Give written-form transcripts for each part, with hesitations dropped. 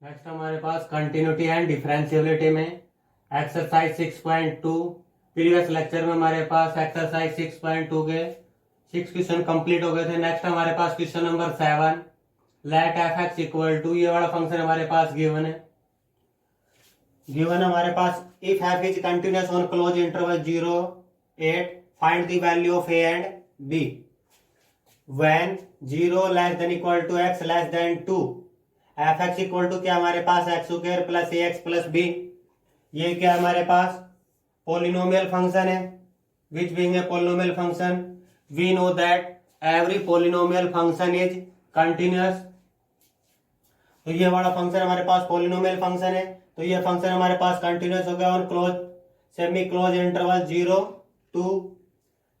Next हमारे पास continuity and differentiability में exercise 6.2। Previous lecture में हमारे पास एक्सरसाइज 6.2 के 6 क्वेश्चन कंप्लीट हो गए थे। नेक्स्ट हमारे पास question number 7, let F x equal to, ये वाला फंक्शन हमारे पास गिवन है। गिवन हमारे पास if F is continuous on close interval 0 8 find the value of A and B when 0 less than equal to x less than 2। F x equal to क्या हमारे पास X square plus A X plus B. ये क्या हमारे पास polynomial function है, विच being a polynomial function we know that every polynomial function is continuous. तो ये वाला फंक्शन हमारे पास पोलिनोमियल फंक्शन है, तो ये फंक्शन हमारे पास कंटिन्यूअस हो गया on close semi close interval 0 2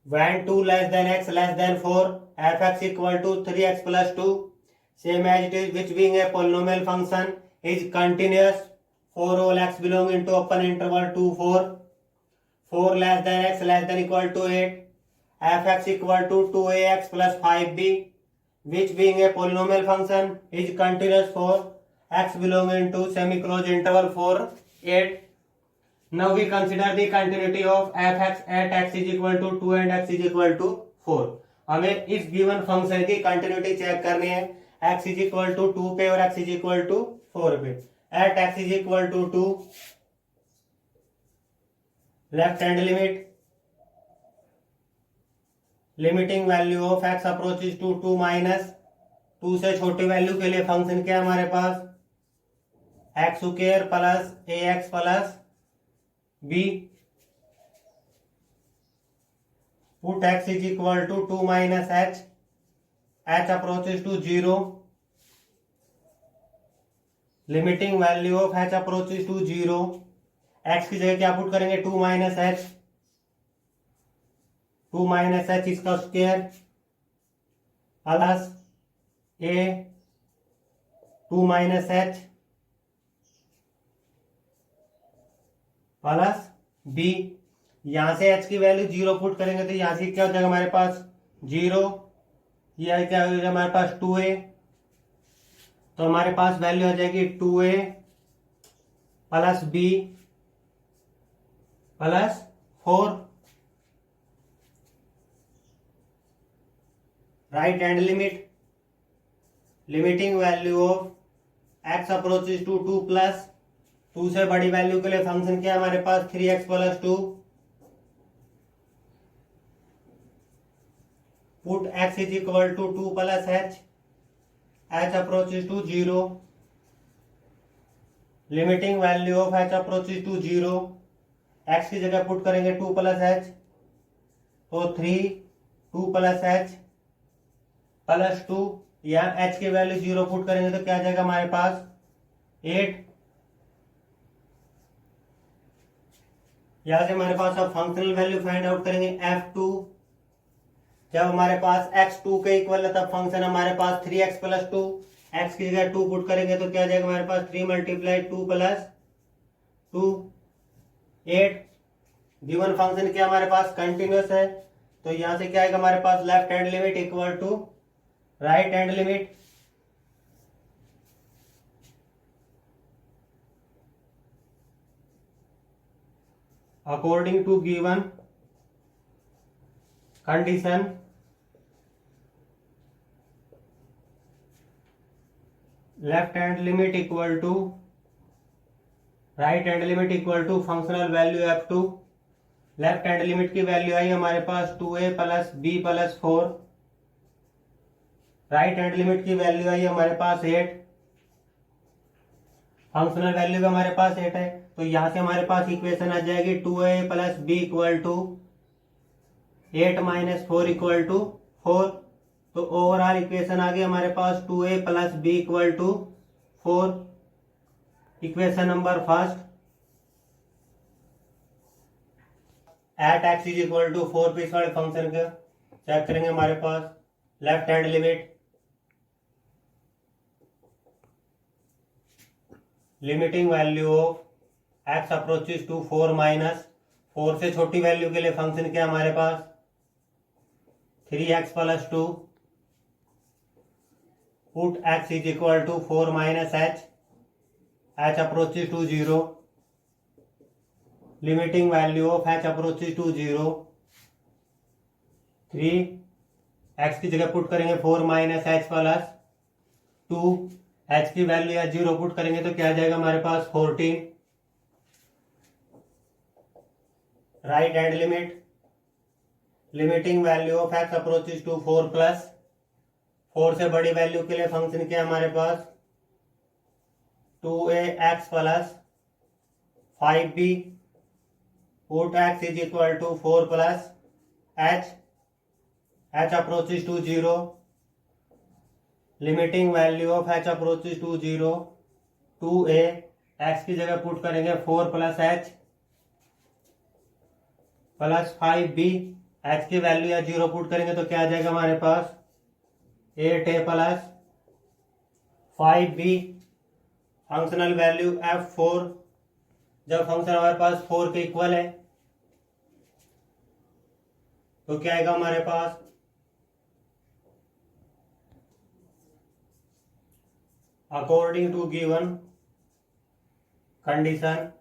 when 2 less than x less than 4 fx equal to 3x plus 2 same as it is which being a polynomial function is continuous for all x belonging to open interval 2 4 4 less than x less than equal to 8 fx equal to 2ax plus 5b which being a polynomial function is continuous for x belonging to semi closed interval 4 8। Now we consider the continuity of f(x) at x is equal to 2 and x is equal to 4। हमें इस given function की continuity check करनी है x is equal to 2 पे और x is equal to 4 पे। at x is equal to 2 left hand limit limiting value of x approaches to 2 minus 2 से छोटी वैल्यू के लिए फंक्शन क्या हमारे पास X square plus A X plus b put x is equal to 2 minus h approaches to 0 limiting value of h approaches to 0। x की जगह क्या पुट करेंगे 2 minus h, 2 minus h इसका square plus a 2 minus h plus b. यहां से h की value 0 put करेंगे तो यहां से क्या हो जाएगा हमारे पास 0, यह क्या हो जाएगा हमारे पास 2a, तो हमारे पास वैल्यू आ जाएगी 2a plus b plus 4। Right hand limit limiting value of x approaches to 2 प्लस 2 से बड़ी वैल्यू के लिए फंक्शन क्या है हमारे पास 3x plus 2। Put x is equal to 2 plus h approaches to 0 limiting value of h approaches to 0। x की जगह पुट करेंगे 2 प्लस h तो 3 2 प्लस h प्लस 2, या h की वैल्यू 0 पुट करेंगे तो क्या आ जाएगा हमारे पास 8। यहां से हमारे पास अब फंक्शनल वैल्यू फाइंड आउट करेंगे f2। जब हमारे पास x2 के इक्वल है तब फंक्शन हमारे पास 3x प्लस 2, x की जगह 2 पुट करेंगे तो क्या आ जाएगा हमारे पास 3 मल्टीप्लाई 2 प्लस 2 8। गिवन फंक्शन क्या हमारे पास कंटिन्यूअस है, तो यहां से क्या आएगा हमारे पास left hand limit equal to right hand limit according to given condition left hand limit equal to right hand limit equal to functional value f2। Left hand limit की वैल्यू आई हमारे पास 2a plus b plus 4। Right hand limit की value आई हमारे पास 8। Functional value भी हमारे पास 8 है, तो यहां से हमारे पास इक्वेशन आ जाएगी 2a plus B equal to 8 minus 4 equal to 4। तो ओवरऑल इक्वेशन आ गई हमारे पास 2a plus B equal to 4। Equation number first at x is equal to 4 पे इस वाले फंक्शन का चेक करेंगे हमारे पास left hand limit limiting value of x approaches to 4 minus 4 से छोटी वैल्यू के लिए फंक्शन क्या हमारे पास 3x plus 2 put x is equal to 4 minus h h approaches to 0, limiting value of h approaches to 0, 3 x की जगह put करेंगे 4 माइनस एच प्लस 2, h की वैल्यू या 0 पुट करेंगे तो क्या आ जाएगा हमारे पास 14, right hand limit, limiting value of x approaches to 4 plus 4 से बड़ी वैल्यू के लिए फंक्शन क्या है हमारे पास 2ax plus 5b, put x is equal to 4 plus h approaches to 0, limiting value of h approaches to 0, 2a, x की जगह पुट करेंगे 4 plus h plus 5b, h की वैल्यू या 0 पुट करेंगे तो क्या आ जाएगा हमारे पास 8a plus 5b, functional value f4, जब फंक्शन हमारे पास 4 के इक्वल है तो क्या आएगा हमारे पास according to given condition,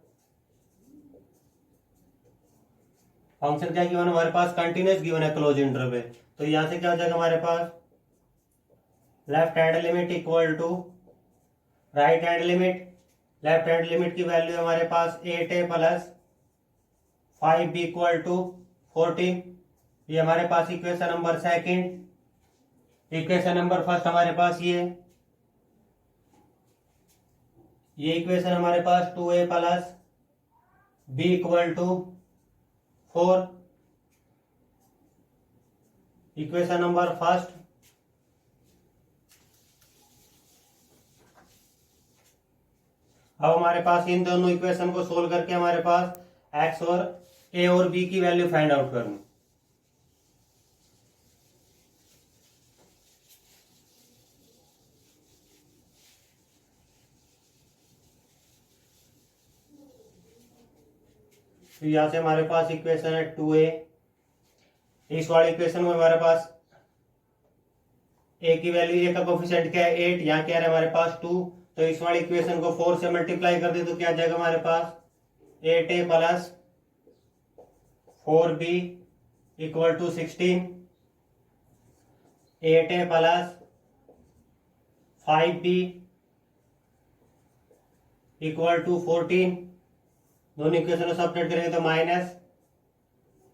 function क्या गिवन हमारे पास कंटिन्यूस गिवन है क्लोज इंटरवल, तो यहां से क्या हो जाएगा हमारे पास left hand limit equal to right hand limit, left hand limit की वैल्यू हमारे पास 8a plus 5b equal to 14, ये हमारे पास equation number second, equation number first हमारे पास ये इक्वेशन हमारे पास 2a plus b equal to 4, equation number first, अब हमारे पास इन दोनों इक्वेशन को सोल्व करके हमारे पास x और a और b की वैल्यू फाइंड आउट करनी, तो यहां से हमारे पास इक्वेशन है 2a, इस वाले इक्वेशन में हमारे पास a की वैल्यू, a का कोफिशिएंट क्या है 8, यहाँ क्या है हमारे पास 2, तो इस वाले इक्वेशन को 4 से मल्टीप्लाई कर दे तो क्या आ जाएगा हमारे पास 8a plus 4b equal to 16, 8a plus 5b equal to 14, दोनों इक्वेशन को सब्ट्रैक्ट करेंगे तो माइनस,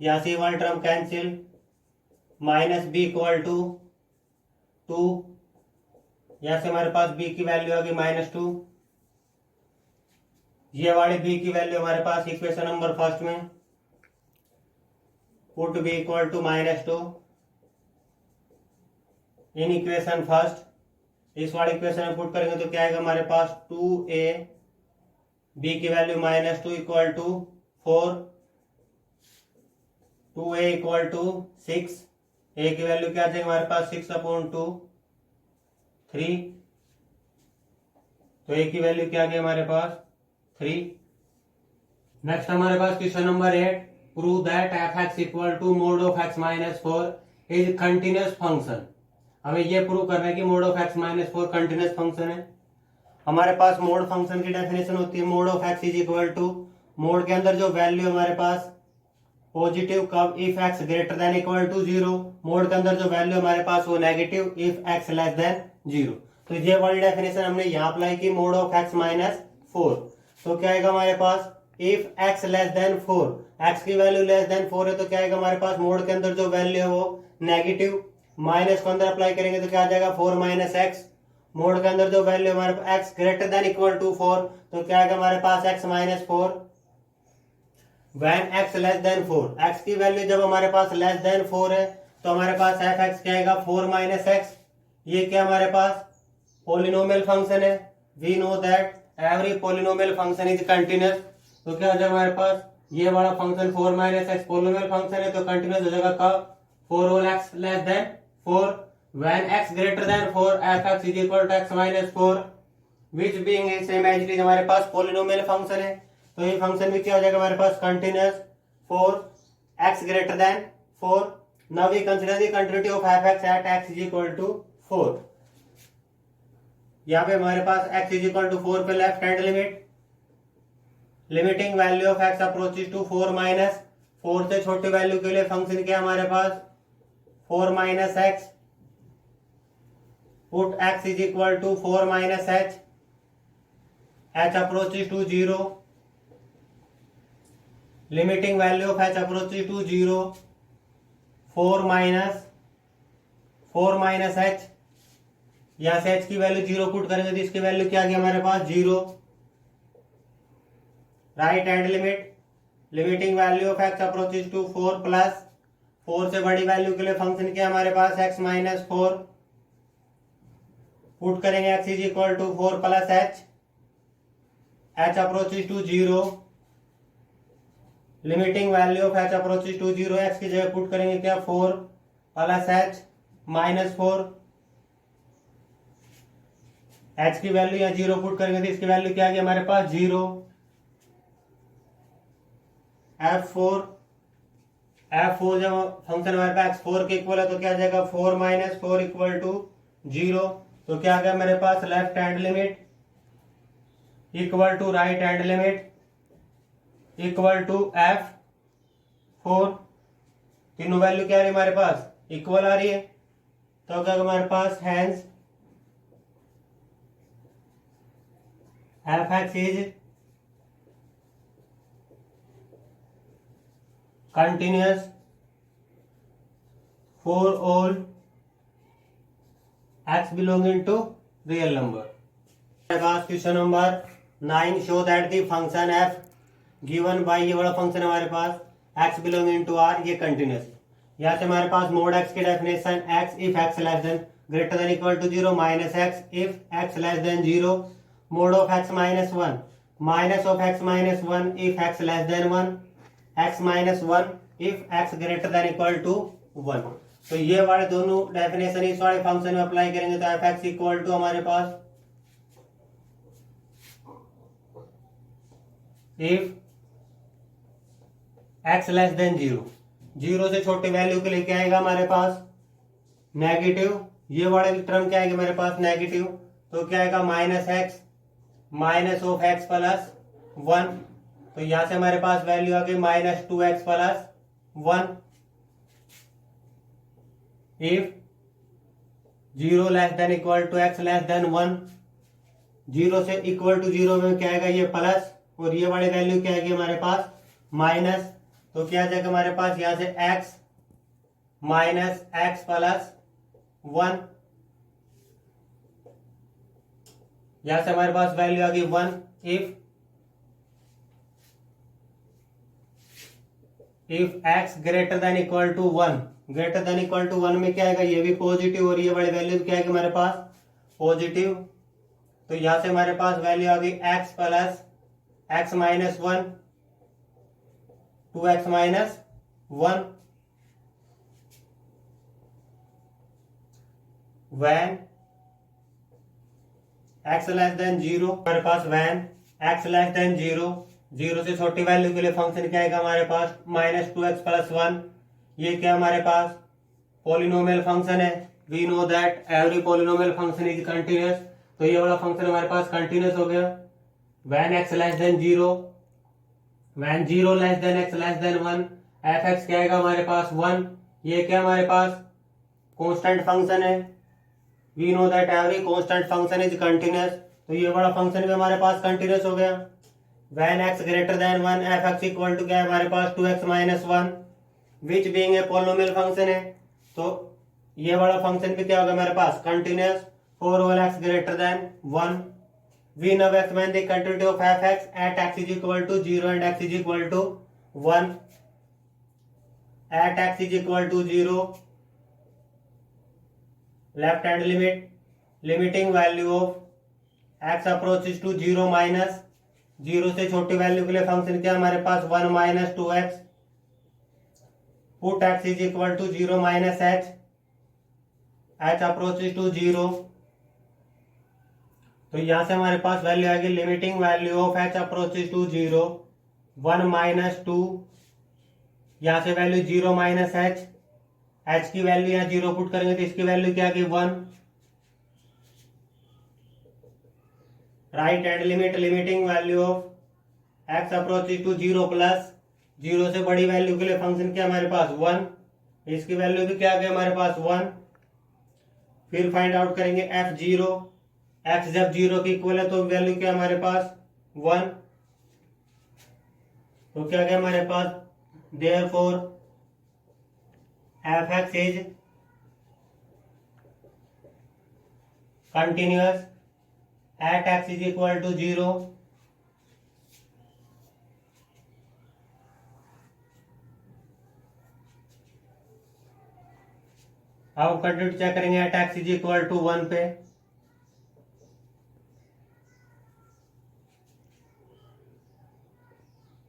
यहां से one term cancel, minus b equal to 2, यहां से हमारे पास b की वैल्यू आ गई -2, ये वाली b की वैल्यू हमारे पास इक्वेशन नंबर फर्स्ट में put b equal to -2 in equation first, इस वाले इक्वेशन में पुट करेंगे तो क्या आएगा हमारे पास 2a, b की value -2 equal to 4, 2a equal to 6, a की वैल्यू क्या आ जाएगी हमारे पास 6/2, 3, तो a की वैल्यू क्या आ गई हमारे पास 3। नेक्स्ट हमारे पास question number 8, prove that f(x) equal to mod of x minus 4 is continuous function. हमें ये प्रूव करना है कि mod of x minus 4 continuous function है। हमारे पास मोड फंक्शन की डेफिनेशन होती है mod of x is equal to, mod के अंदर जो वैल्यू हमारे पास पॉजिटिव कब if x greater than equal to 0, mod के अंदर जो वैल्यू हमारे पास वो negative if x less than 0। तो ये वाली डेफिनेशन हमने यहाँ अप्लाई की मोड ऑफ x माइनस 4, तो क्या आएगा हमारे पास if x less than 4, x की वैल्यू लेस देन 4 है तो क्या आएगा हमारे पास मोड के अंदर जो वैल्यू है वो नेगेटिव, माइनस को अंदर अप्लाई करेंगे तो क्या आ जाएगा 4 माइनस एक्स, मोड के अंदर जो वैल्यू हमारे पास x greater than equal to 4 तो क्या आएगा हमारे पास x minus 4, when x less than 4, x की वैल्यू जब हमारे पास लेस देन 4 है तो हमारे पास f(x) क्या आएगा 4 माइनस एक्स, ये क्या हमारे पास पॉलिनोमियल फंक्शन है, we know that every polynomial function is continuous, तो क्या हो जाएगा हमारे पास ये वाला function 4 minus x polynomial function है तो कंटिन्यूअस हो जाएगा कब 4 whole x less than 4, when x greater than 4 f(x) is equal to x minus 4 which being is same as it is हमारे पास पॉलिनोमियल फंक्शन है, तो ये फंक्शन भी क्या हो जाएगा हमारे पास continuous 4 x greater than 4, now we consider the continuity of f(x) at x is equal to 4। यहाँ पे हमारे पास x इज इक्वल टू 4 पे left hand limit, limiting value of x approaches to 4 minus 4 से छोटी वैल्यू के लिए function क्या हमारे पास 4 minus x, put x is equal to 4 minus h, h approaches to 0, limiting value of h approaches to 0, 4 minus h, यहां से h की वैल्यू 0 पुट करेंगे तो इसकी वैल्यू क्या आ गई हमारे पास 0, right hand limit, limiting value of x approaches to 4 plus 4 से बड़ी वैल्यू के लिए फंक्शन क्या हमारे पास x माइनस 4, पुट करेंगे x is equal to 4 plus h, h approaches to 0, limiting value of h approaches to 0, x की जगह पुट करेंगे क्या 4 प्लस h माइनस 4, h की वैल्यू यहाँ 0 पुट करेंगे तो इसकी वैल्यू क्या आ गई हमारे पास 0, f4 जब फंक्शन हमारे पास x4 के इक्वल है तो क्या आ जाएगा 4 माइनस 4 इक्वल टू 0, तो क्या आ गया मेरे पास left hand limit equal to right hand limit equal to f4, तीनों वैल्यू क्या आ रही है हमारे पास इक्वल आ रही है, तो क्या हमारे पास hence f(x) is continuous for all x belonging to real number. Question number 9, show that the function f given by, ये वाला फंक्शन हमारे पास x बिलोंगिंग टू r, ये कंटिन्यूस, यहाँ से हमारे पास मोड x की definition x if x less than greater than equal to 0 minus x if x less than 0, mod of x minus 1 minus of x minus 1 if x less than 1, x minus 1 if x greater than equal to 1। तो ये वाले दोनों definition इस वाले function में apply करेंगे तो f(x) equal to हमारे पास इफ x लेस देन 0, 0 से छोटी वैल्यू के लिए क्या आएगा हमारे पास नेगेटिव, ये वाले टर्म क्या आएगा हमारे पास नेगेटिव, तो क्या आएगा minus x minus of x plus 1, तो यहां से हमारे पास वैल्यू आ गई minus 2x plus 1, if 0 less than equal to x less than 1, 0 से इक्वल टू 0 में क्या आएगा ये प्लस, और ये वाली वैल्यू क्या आएगी हमारे पास माइनस, तो क्या आ जाएगा हमारे पास यहां से x माइनस एक्स प्लस 1, यहां से हमारे पास वैल्यू आ गई 1, if x greater than equal to 1, greater than equal to 1 में क्या आएगा ये भी पॉजिटिव, और ये वाली वैल्यू क्या आएगी हमारे पास पॉजिटिव, तो यहां से हमारे पास वैल्यू आ गई x plus x minus 1, 2x minus 1, when x less than 0, हमारे पास when x लेस देन 0, 0 से छोटी वैल्यू के लिए फंक्शन क्या आएगा हमारे पास माइनस 2x प्लस 1, ये क्या हमारे पास पॉलिनोमियल फंक्शन है, we know that every polynomial function is continuous, तो ये वाला फंक्शन हमारे पास कंटिन्यूअस हो गया, when x less than 0, when 0 less then x less than 1, f(x) क्या आएगा हमारे पास 1, ये क्या हमारे पास कांस्टेंट फंक्शन है, we know that every constant function is continuous, तो ये वाला फंक्शन भी हमारे पास कंटिन्यूअस हो गया, when x greater than 1, f(x) equal to क्या है हमारे पास 2x minus 1, which being a polynomial function है, तो ये वाला फंक्शन भी क्या होगा हमारे पास continuous for all x greater than 1, we now examine the continuity of f(x) at x is equal to 0 and x is equal to 1, at x is equal to 0, left hand limit, limiting value of x approaches to 0 minus 0 से छोटी value के लिए function क्या हमारे पास 1 minus 2x, put x is equal to 0 minus h, h approaches to 0, तो यहां से हमारे पास वैल्यू आएगी limiting value of h approaches to 0, 1 minus 2, यहां से वैल्यू 0 माइनस h, h की वैल्यू यहाँ 0 पुट करेंगे तो इसकी वैल्यू क्या आ गई 1, right hand limit limiting value of x approaches to zero plus zero से बड़ी वैल्यू के लिए फंक्शन क्या हमारे पास 1, इसकी वैल्यू भी क्या आ गया हमारे पास 1। फिर फाइंड आउट करेंगे एफ जीरो, एक्स जब जीरो की इक्वल है तो वैल्यू क्या हमारे पास 1, तो क्या गया हमारे पास therefore F x is continuous at x is equal to zero. अब कंटिन्यू चेक करेंगे at x is equal to 1 पे।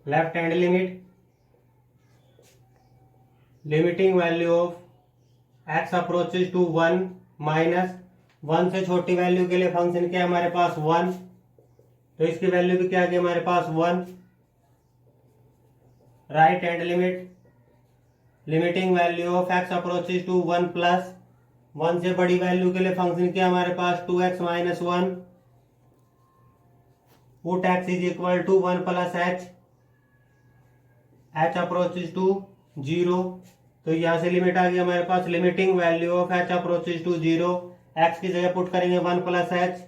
Left hand limit limiting value of x approaches to 1 minus 1 से छोटी वैल्यू के लिए फंक्शन क्या है हमारे पास 1, तो इसकी वैल्यू भी क्या है हमारे पास 1। Right hand limit limiting value of x approaches to 1 plus 1 से बड़ी वैल्यू के लिए फंक्शन क्या हमारे पास 2x minus 1 put x is equal to 1 plus h approaches to 0। तो यहां से लिमिट आ गई हमारे पास limiting value of h approaches to 0, x की जगह पुट करेंगे 1 प्लस h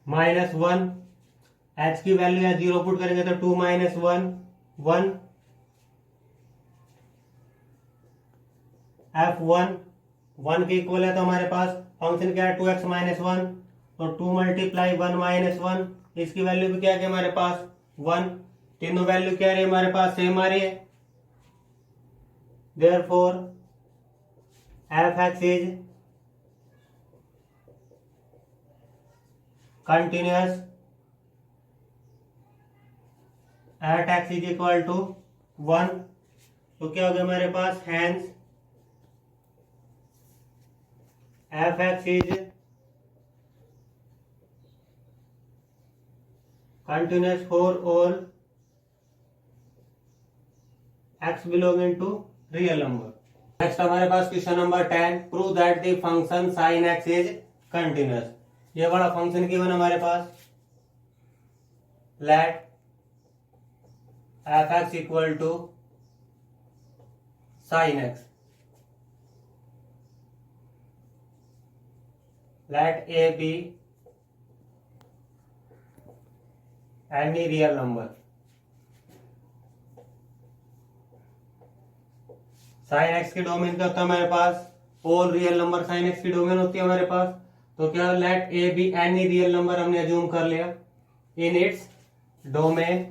माइनस 1, h की वैल्यू या 0 पुट करेंगे तो 2 माइनस 1 1, f1 1 के इक्वल है तो हमारे पास फंक्शन क्या है 2x माइनस 1, तो 2 मल्टीप्लाई 1 माइनस 1, इसकी वैल्यू भी क्या है हमारे पास 1। तीनों वैल्यू क्या रही हमारे पास सेम आ रही है। Therefore F x is continuous at x is equal to 1, तो क्या हो गया हमारे पास hence F x is continuous for all X belonging to real number. Next हमारे पास question number 10, prove that the function sine X is continuous. ये बड़ा फंक्शन गिवन हमारे पास, let F x equal to sine X, let a be any real number। Sine X की domain क्या होता है हमारे पास all real number, sine X की डोमेन होती है हमारे पास। तो क्या let A be any real number हमने अज्यूम कर लिया इन इट्स डोमेन,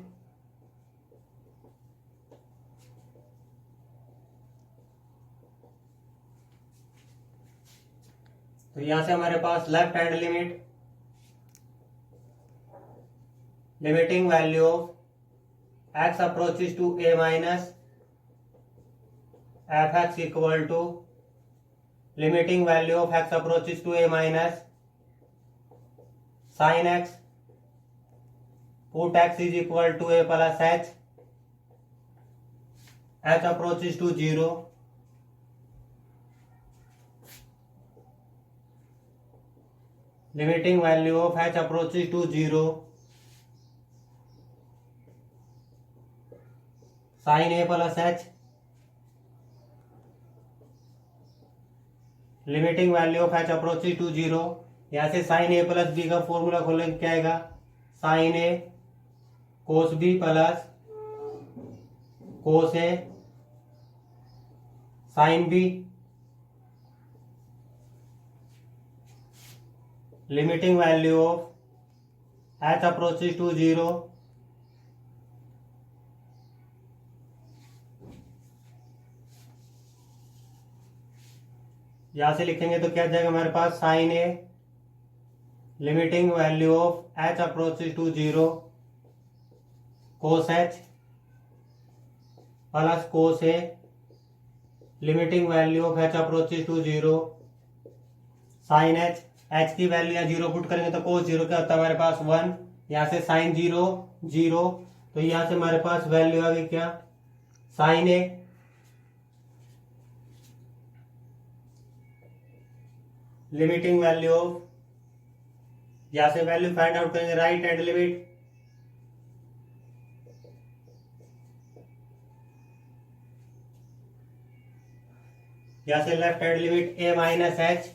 तो यहां से हमारे पास left hand limit limiting value of x approaches to A minus F x equal to limiting value of x approaches to A minus sine X put x is equal to A plus H approaches to 0। Limiting value of h approaches to 0 sine A plus H, limiting value of h approaches to 0। यहां से sine A plus B का formula खोलेंगे क्या आएगा sine A cos B plus cos A sine B, limiting value of h approaches to 0 यहां से लिखेंगे तो क्या जाएगा हमारे पास sine A limiting value of h approaches to 0 cos h plus cos A limiting value of h approaches to 0 sine h, h की value या 0 पुट करेंगे तो कोस 0 क्या होता है हमारे पास 1, यहां से साइन 0 0, तो यहां से हमारे पास वैल्यू आ गई क्या sine A, limiting value of, यहां से वैल्यू फाइंड आउट करेंगे राइट हैंड लिमिट, यहां से left hand limit a minus H,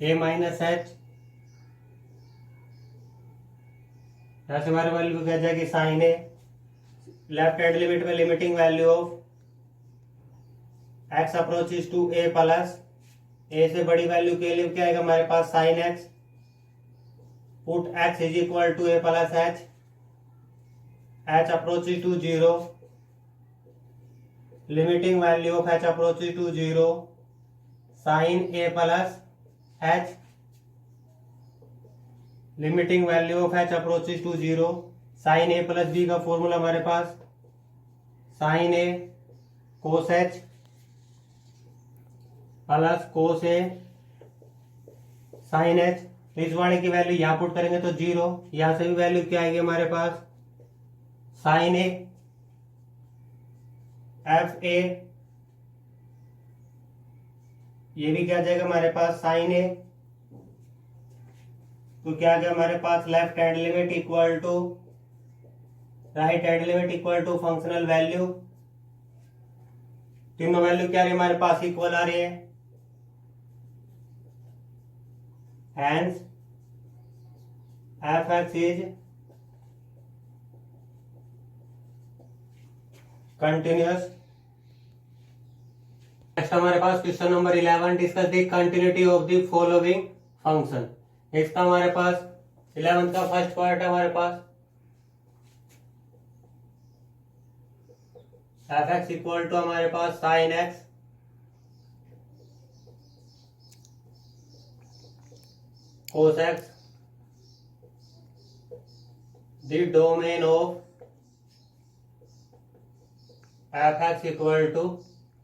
a minus H, यहां से हमारी वैल्यू क्या जाएगी sine A, left hand limit में limiting value of x approaches to a plus a से बड़ी वैल्यू के लिए क्या आएगा हमारे पास sine x, put x is equal to a plus H, h approaches to 0, limiting value of h approaches to 0, sin a plus h, limiting value of h approaches to 0, sin a plus b का formula हमारे पास sin a cos h plus cos a sin h, इस वाले की value यहां put करेंगे तो 0, यहां से भी वैल्यू क्या आएगी हमारे पास साइन ए एफ ए, ये भी क्या जाएगा हमारे पास साइन ए, तो क्या आ गया हमारे पास left hand limit equal to right hand limit equal to functional value, तीनों वैल्यू क्या आ रही है हमारे पास इक्वल आ रही है, hence F x is continuous. Next हमारे पास question number 11, discuss the continuity of the following function. इसका हमारे पास 11 का फर्स्ट पार्ट है हमारे पास एफ एक्स इक्वल टू हमारे पास sine X cos X, the domain of F x equal to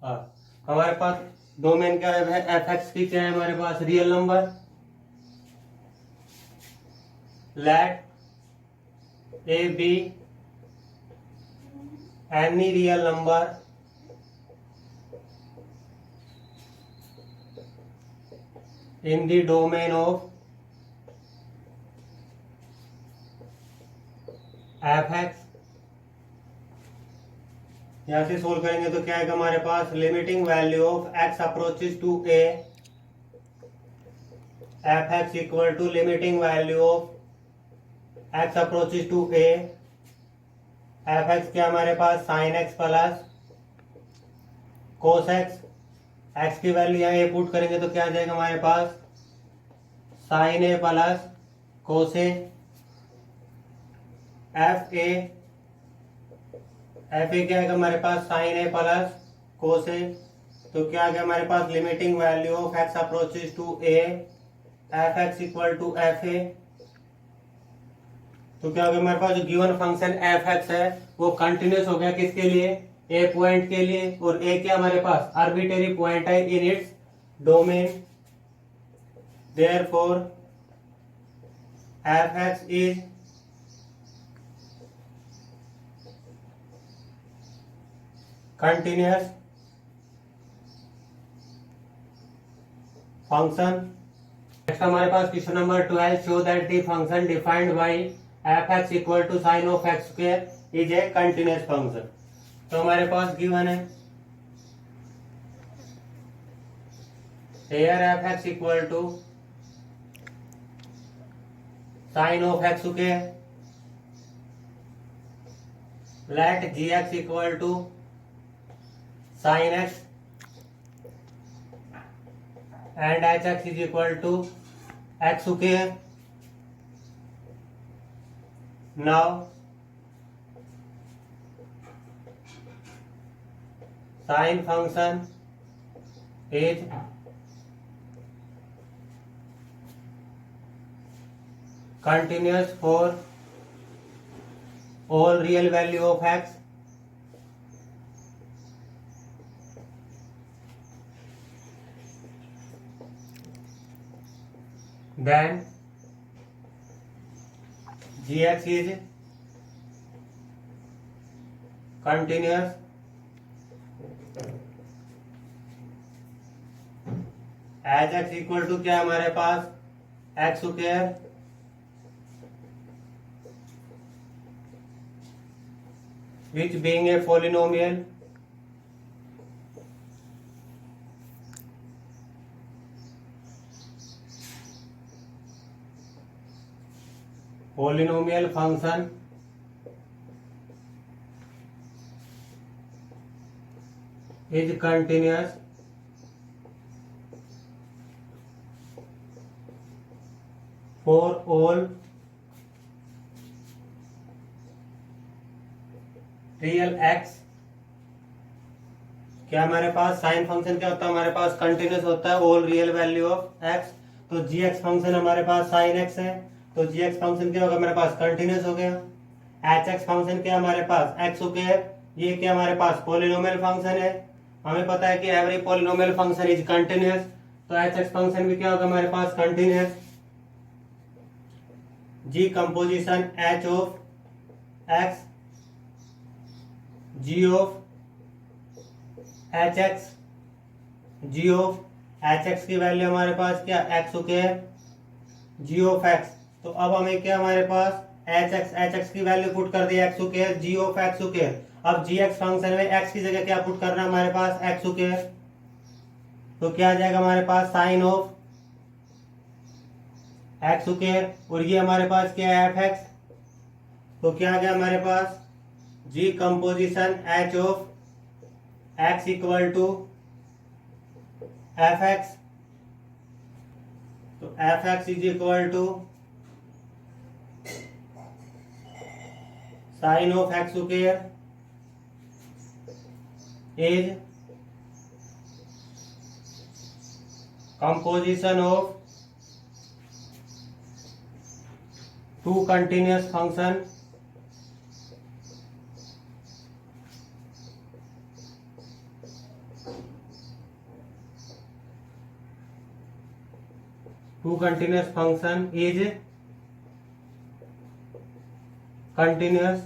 हमारे पास डोमेन क्या है एफ एक्स की, क्या है हमारे पास real number, let A be any real number in the domain of F X. यहां से सोल्व करेंगे तो क्या आएगा हमारे पास limiting value of x approaches to a, F x equal to limiting value of x approaches to a, F X क्या हमारे पास sine x plus cos x, x की वैल्यू यहाँ a पुट करेंगे तो क्या आ जाएगा हमारे पास sign a plus cos a, F A क्या है हमारे पास साइन ए प्लस कोस ए, तो क्या आ गया हमारे पास limiting value of x approaches to A, F x equal to F A, तो क्या हो गया हमारे पास जो गिवन फंक्शन एफ एक्स है वो कंटिन्यूस हो गया किसके लिए ए पॉइंट के लिए, और ए क्या हमारे पास आर्बिट्रेरी पॉइंट है in its domain, therefore F x is continuous function. Next हमारे पास question number 12, show that the function defined by F x equal to sine of x square is a continuous function. तो हमारे पास given है here F x equal to sine of x square, let ji X equal to sin x and hx is equal to x square. Now sin function is continuous for all real value of x, then gx is continuous H X equal to क्या है हमारे पास, X square which being a polynomial function is continuous for all real X. क्या हमारे पास sine function क्या होता है, हमारे पास कंटिन्यूअस होता है all real value of x. तो जी एक्स फंक्शन हमारे पास साइन एक्स है, तो जी एक्स फंक्शन क्या होगा हमारे पास, कंटिन्यूअस हो गया। एच एक्स फंक्शन क्या हमारे पास, एक्स स्क्वायर, ये क्या हमारे पास पॉलिनोमियल फंक्शन है। हमें पता है कि every polynomial function is continuous, तो एच एक्स फंक्शन भी क्या होगा हमारे पास, continuous. G composition H of X, G of H X, G of H X की वैल्यू हमारे पास क्या, X square, G of x. तो अब हमें क्या हमारे पास एच एक्स की वैल्यू पुट कर दी X square, G of x square. अब जी एक्स फंक्शन में एक्स की जगह क्या पुट करना है हमारे पास, एक्स स्क्वायर। तो क्या आ जाएगा हमारे पास साइन ऑफ एक्स स्क्वायर, और ये हमारे पास क्या है एफ एक्स। तो क्या आ गया हमारे पास, g composition H of x equal to f x. तो f x is equal to sine of x square is composition of two continuous function is continuous.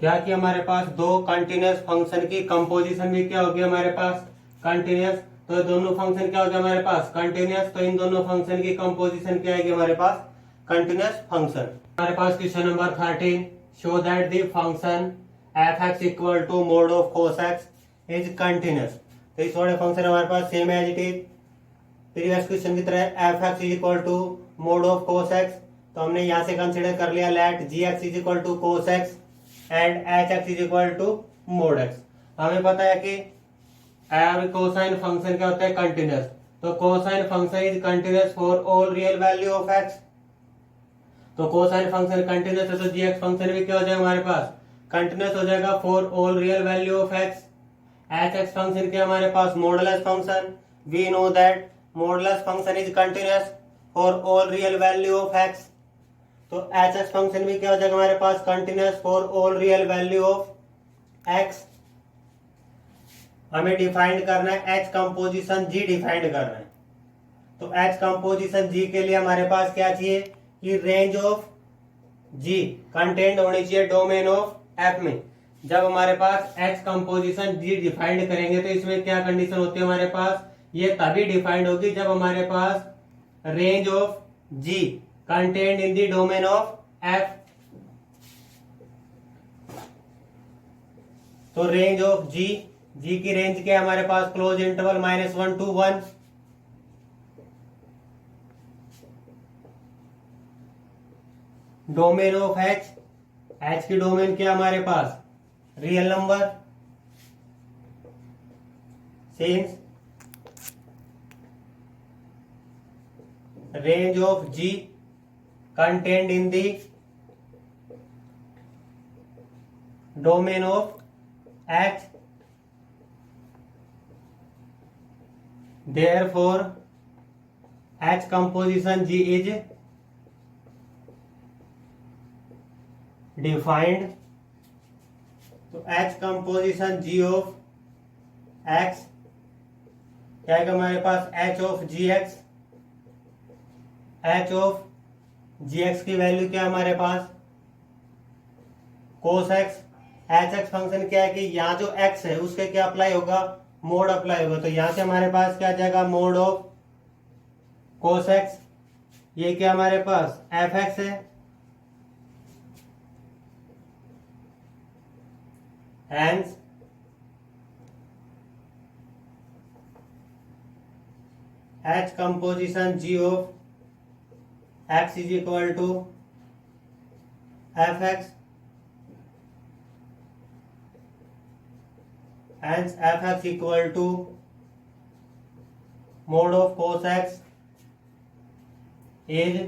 क्या कि हमारे पास दो कंटिन्यूअस फंक्शन की कंपोजिशन भी क्या होगी हमारे पास, कंटिन्यूअस। तो दोनों फंक्शन क्या हो गया हमारे पास, कंटिन्यूअस। तो इन दोनों फंक्शन की कंपोजिशन क्या आएगी हमारे पास, कंटिन्यूअस फंक्शन। हमारे पास question number 13, show that the function f x equal to mod of cos x is continuous. तो इस वाले फंक्शन हमारे पास same as it is previous question की तरह, f x is equal to mod of cos x. तो हमने यहां से कंसिडर कर लिया let ji x is equal to cos x and h x is equal to mod x. हमें पता है कि कोसाइन फंक्शन क्या होता है, कंटिन्यूअस। तो cosine function is continuous for all real value of x. तो कोसाइन फंक्शन कंटिन्यूअस है, तो जी एक्स फंक्शन भी क्या हो जाएगा हमारे पास, कंटिन्यूअस हो जाएगा for all real value of x. H x function क्या हमारे पास, modulus function. We know that modulus function is continuous for all real value of x. तो एच एक्स फंक्शन भी क्या हो जाएगा हमारे पास, continuous for all real value of x. हमें डिफाइंड करना है एच कंपोजिशन जी डिफाइंड करना है। तो एच कंपोजिशन जी के लिए हमारे पास क्या चाहिए कि रेंज ऑफ जी कंटेंट होनी चाहिए डोमेन ऑफ एफ में। जब हमारे पास एच कंपोजिशन जी डिफाइंड करेंगे तो इसमें क्या कंडीशन होती है हमारे पास, ये तभी डिफाइंड होगी जब हमारे पास range of G contained in the domain of F. तो रेंज ऑफ जी, जी की रेंज क्या है हमारे पास, closed interval -1 to 1। Domain of H, H की डोमेन क्या हमारे पास, real number. Since range of G contained in the domain of H, therefore H composition G is defined। तो H composition G of X क्या है हमारे पास, H of GX। H of GX की value क्या है हमारे पास, cos X। H X function क्या है कि यहाँ जो X है उसके क्या अप्लाई होगा, मोड अप्लाई होगा। तो यहां से हमारे पास क्या आ जाएगा, मोड ऑफ कोस एक्स, ये क्या हमारे पास एफ एक्स है, hence h composition g of x is equal to f x, hence fx equal to mode of cos x is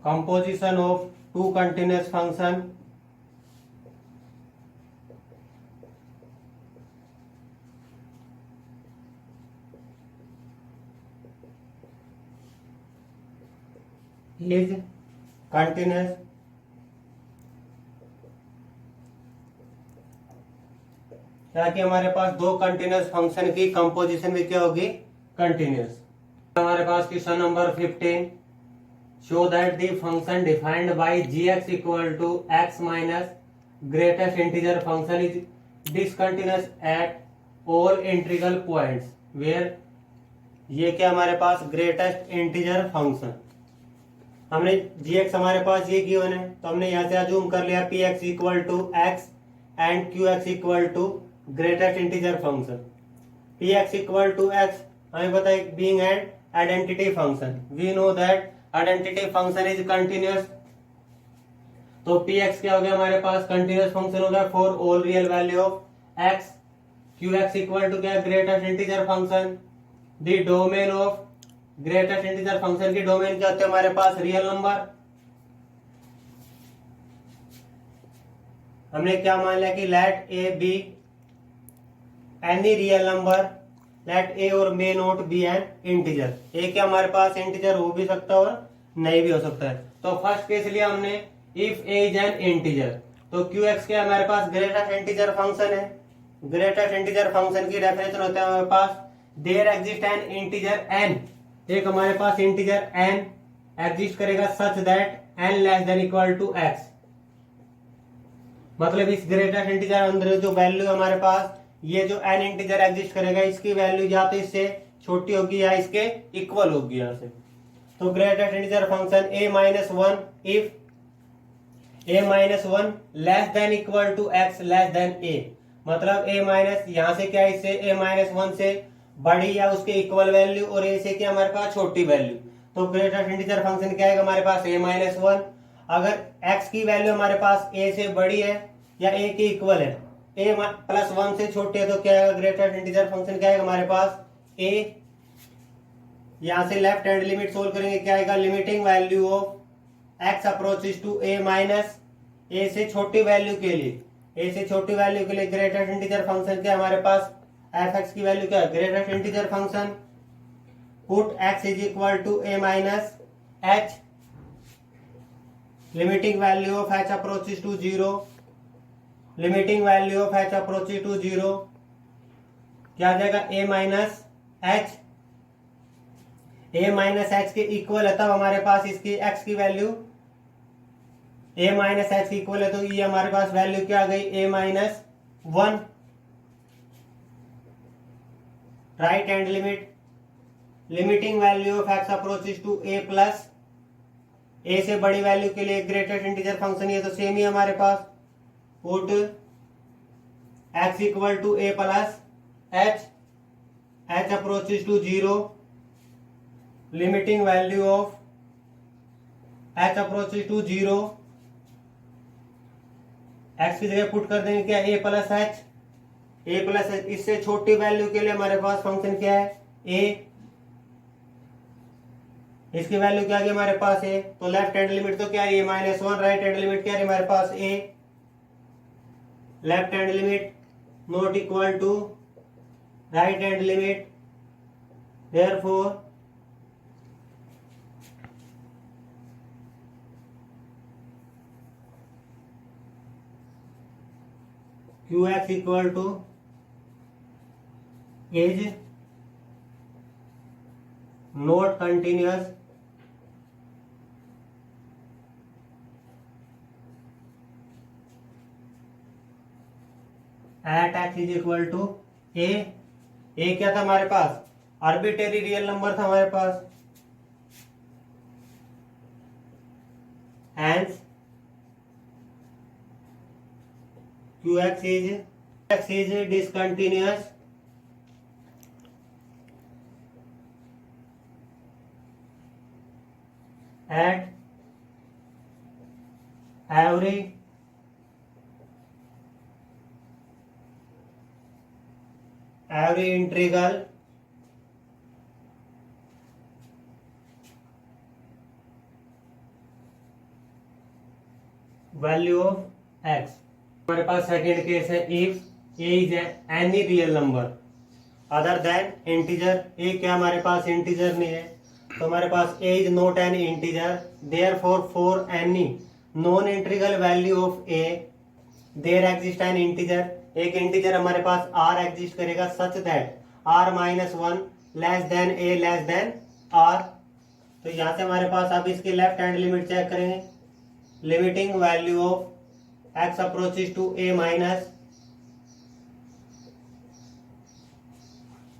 composition of two continuous function is continuous क्या कि हमारे पास दो continuous function की composition भी क्या होगी, continuous. हमारे पास question number 15, show that the function defined by gx equal to x minus greatest integer function is discontinuous at all integral points where, ये क्या हमारे पास ग्रेटेस्ट इंटीजर फंक्शन, हमने gx हमारे पास ये गिवन है तो हमने यहाँ से अज्यूम कर लिया px equal to x and qx equal to greatest integer function. px equal to x हमें पता है being an identity function, we know that identity function is continuous, तो px क्या हो गया हमारे पास कंटिन्यूअस फंक्शन हो गया for all real value of x, qx equal to क्या greatest integer function, the domain of greatest integer function की डोमेन क्या होते हैं हमारे पास रियल नंबर, हमने क्या मान लिया कि let A be any real number, let a और may not be an integer, a क्या हमारे पास इंटीजर हो भी सकता है और नहीं भी हो सकता है। तो फर्स्ट केस लिया हमने if a is an integer, तो क्यू एक्स क्या हमारे पास ग्रेटेस्ट इंटीजर फंक्शन है, ग्रेटेस्ट इंटीजर फंक्शन की डेफिनेशन होता है हमारे पास there exist an integer n, एक हमारे पास इंटीजर एन एग्जिस्ट करेगा such that n less than equal to x, मतलब इस ग्रेटेस्ट इंटीजर अंदर जो वैल्यू हमारे पास ये जो एन इंटीजर एग्जिस्ट करेगा इसकी वैल्यू या तो इससे छोटी होगी या इसके इक्वल होगी यहाँ से। तो greatest integer function a minus one if a minus one less than equal to x less than a, मतलब ए माइनस यहाँ से क्या इससे ए माइनस वन से बड़ी या उसके इक्वल वैल्यू और ए से क्या हमारे पास छोटी वैल्यू, तो ग्रेटेस्ट इंटीजर फंक्शन क्या है हमारे पास ए माइनस वन, अगर एक्स की वैल्यू हमारे पास ए से बड़ी है या ए के इक्वल है, ए प्लस वन से छोटे है, तो क्या है ग्रेटेस्ट इंटीजर फंक्शन क्या है हमारे पास ए, यहां से लेफ्ट हैंड लिमिट सोल्व करेंगे क्या आएगा, limiting value of x approaches to A minus a से छोटी वैल्यू के लिए, ए से छोटी वैल्यू के लिए ग्रेटेस्ट इंटीजर फंक्शन क्या हमारे पास एफ एक्स की वैल्यू क्या है, greatest integer function put x is equal to A minus h, limiting value of h approaches to zero, limiting value of h approaches to zero क्या आ जाएगा a minus h, a minus h के equal है तब हमारे पास इसकी x की वैल्यू ए माइनस एच की इक्वल है, तो ये हमारे पास वैल्यू क्या आ गई ए minus one, right hand limit, limiting value of x approaches to A plus, a से बड़ी वैल्यू के लिए ग्रेटेस्ट इंटीजर फंक्शन है तो सेम ही हमारे पास put x equal to A plus h, h approaches to zero, limiting value of h approaches to zero, x की जगह पुट कर देंगे क्या a plus h, a plus h, इससे छोटी वैल्यू के लिए हमारे पास फंक्शन क्या है ए, इसकी वैल्यू क्या है हमारे पास ए, तो लेफ्ट हैंड लिमिट तो क्या है a minus one, right hand limit क्या है हमारे पास a, left hand limit not equal to right hand limit, therefore q x equal to is not continuous at x is equal to a क्या था हमारे पास, आर्बिट्रेरी रियल नंबर था हमारे पास, hence qx is discontinuous at every integral value of x. हमारे पास second case है, if a is any real number other than integer. A क्या हमारे पास इंटीजर नहीं है, तो हमारे पास a is not an integer, therefore for any non integral value of a there exist an integer. एक इंटीजर हमारे पास आर एग्जिस्ट करेगा such that r minus one less than a less than r. तो यहां से हमारे पास अब इसकी लेफ्ट हैंड लिमिट चेक करेंगे, limiting value of x approaches to A minus,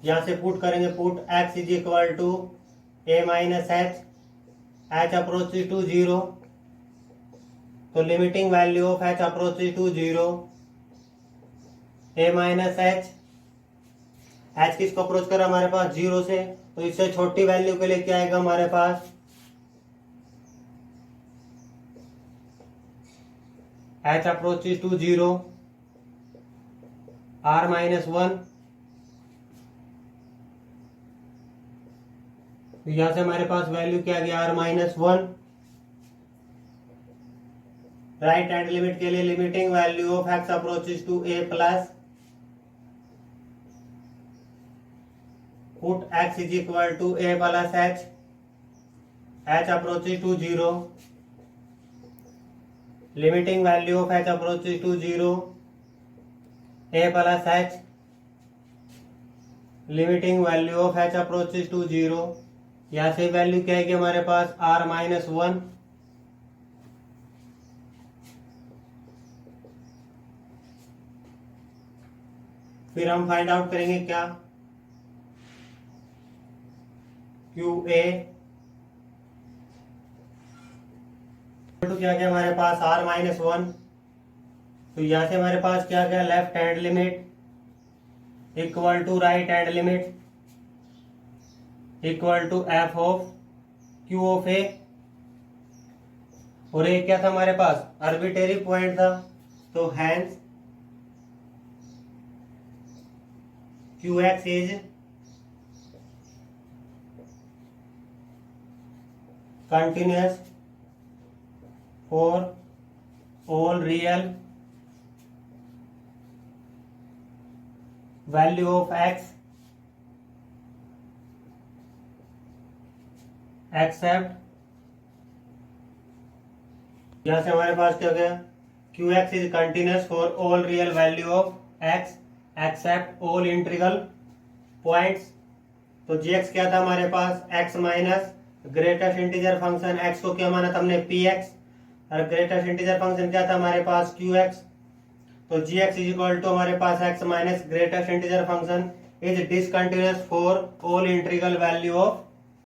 यहां से पुट करेंगे, put x is equal to A minus h, h approaches to zero, तो limiting value of h approaches to zero, a minus h, h किसको approach कर हमारे पास zero से, तो इससे छोटी वैल्यू के लिए क्या आएगा हमारे पास, h approaches to 0 r minus 1। तो यहां से हमारे पास वैल्यू क्या आ गया r minus 1। Right hand limit के लिए limiting value of x approaches to a plus, put x is equal to a plus h, h approaches to 0, limiting value of h approaches to 0, a plus h, limiting value of h approaches to 0, यहां से value क्या है हमारे पास r minus 1। फिर हम find out करेंगे क्या, QA तो क्या क्या हमारे पास r माइनस 1। तो यहां से हमारे पास क्या क्या, left hand limit equal to right hand limit equal to f of q of a, और ये क्या था हमारे पास आर्बिट्रेरी पॉइंट था, तो hence qx is continuous for all real value of x except, यहां से हमारे पास क्या गया, qx is continuous for all real value of x except all integral points। तो gx क्या था हमारे पास, x minus greatest integer function x को क्या माना था हमने px, और ग्रेटेस्ट इंटीजर फंक्शन क्या था हमारे पास qx। तो gx इज इक्वल टू हमारे पास x minus greatest integer function is discontinuous for all integral value of